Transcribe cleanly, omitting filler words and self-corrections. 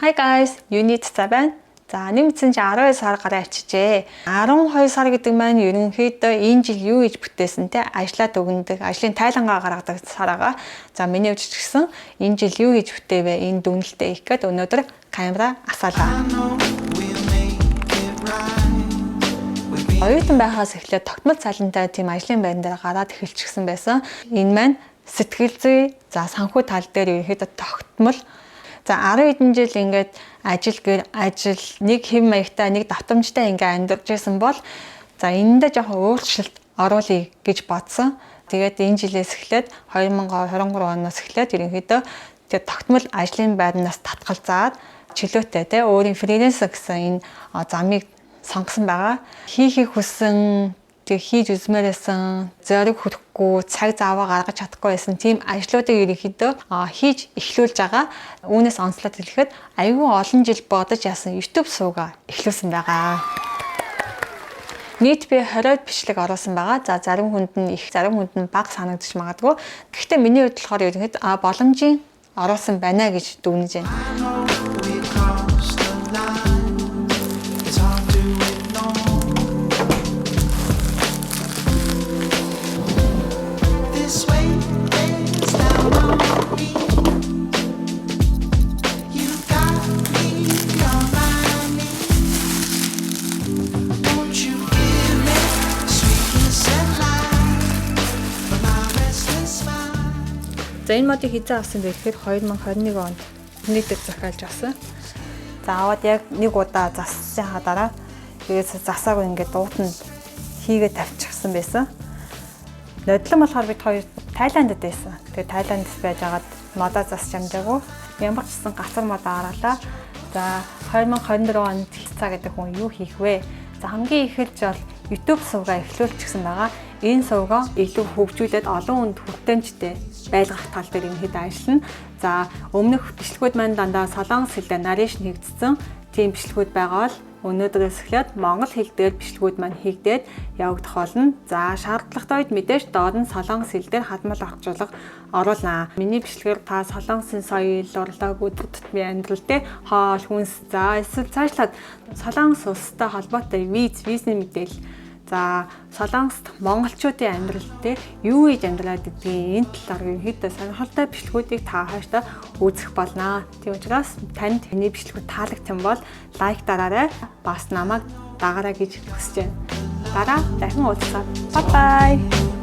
Hi guys, unit 7. За нэмсэн чи 12 сар гараа ачижээ. 12 сар гэдэг маань ерөнхийдөө энэ жил юу гэж бүтээсэн те ажлаад өгнөдөг, ажлын тайлангаа гаргадаг сараага. За миний хувьд ч гэсэн энэ жил юу гэж бүтээвэ энэ дүгнэлтээ их гээд өнөөдөр камера асаалаа. Оюутан байхаас эхлээд тогтмол цалинтай тийм ажлын байран дээр гараад эхэлчихсэн байсан. Энэ маань сэтгэл зүй, за санхүү тал дээр ерөнхийдөө тогтмол. За 10 хэдэн жил ингээд ажил нэг хэв маягтай нэг давтамжтай ингээд амьдарч байсан бол за энэндээ жоохон өөрчлөлт оруулъя гэж бодсон. Тэгээд энэ жилээс эхлээд 2023 оноос эхлээд ерөнхийдөө тэгээд тогтмол ажлын байрнаас татгалзаад чөлөөтэй те өөрийн фрилансер гэсэн энэ замыг сонгосон байгаа. Хийхийг хүссэн тэг хийж үзмээр байсан, зориг хүрэхгүй, цаг зааваа гаргаж чадахгүй байсан тийм ажлуудыг ерөнхийдөө хийж эхлүүлж байгаа. Үүнээс онцлоод хэлэхэд аюул олон жил бодож яасан YouTube суугаа эхлүүлсэн байгаа. Нийт би 20-од бичлэг оруулсан байгаа. За зарим хүнд нь их, зарим хүнд нь бага санагдчих магадгүй. Гэхдээ миний хувьд болохоор ерөнхийдөө боломжийн оруулсан байна гэж дүгнэж байна. За энэ модыг хизээ авсан бэ гэхээр 2021 онд нийтэд захиалж авсан. За аваад яг нэг удаа засчихсан дараа тэгээд засаагүй ингээд дуутанд хийгээ тавьчихсан байсан. Нодлон болохоор бид хоёр Тайландд байсан. Тэгээд Тайландд байж агаад модоо засч амжаагүй. Ямар ч гэсэн гацар модоо араалаа. За 2024 онд хилцаа гэдэг хүн юу хийх вэ? За хамгийн эхэлж бол YouTube сувгаа эхлүүлчихсэн байгаа. Энэ сувгаа илүү хөгжүүлээд олон хүнд хүртээмжтэй байлгах тал дээр ерөнхийдөө ажиллана. За өмнөх бичлэгүүд маань дандаа солонгос хэлээр narration хийгдсэн тийм бичлэгүүд байгаа бол өнөөдрөөс эхлээд монгол хэл дээр бичлэгүүд маань хийгдээд явагдах болно. За шаардлагатай үед мэдээж доод нь солонгос хэл дээр хадмал орчуулга оруулнаа. Миний бичлэгээр та солонгосын соёл, урлаг, өдөр тутмын амьдрал дээр хоол, хүнс, за эсвэл цаашлаад солонгос улстай холбоотой визний мэдээлэл. За солонгост монголчуудын амьдрал дээр юу хийж амьдраад гэдгийг энэ талаар ерөнхийдөө сонирхолтой бичлэгүүдийг та хаашаа үзэх болно. Тийм учраас танд миний бичлэгүүд таалагдсан бол лайк дараарай. Бас намайг дагаарай гэж хүсэж байна. Дараа дахин уулзлаа. Bye bye.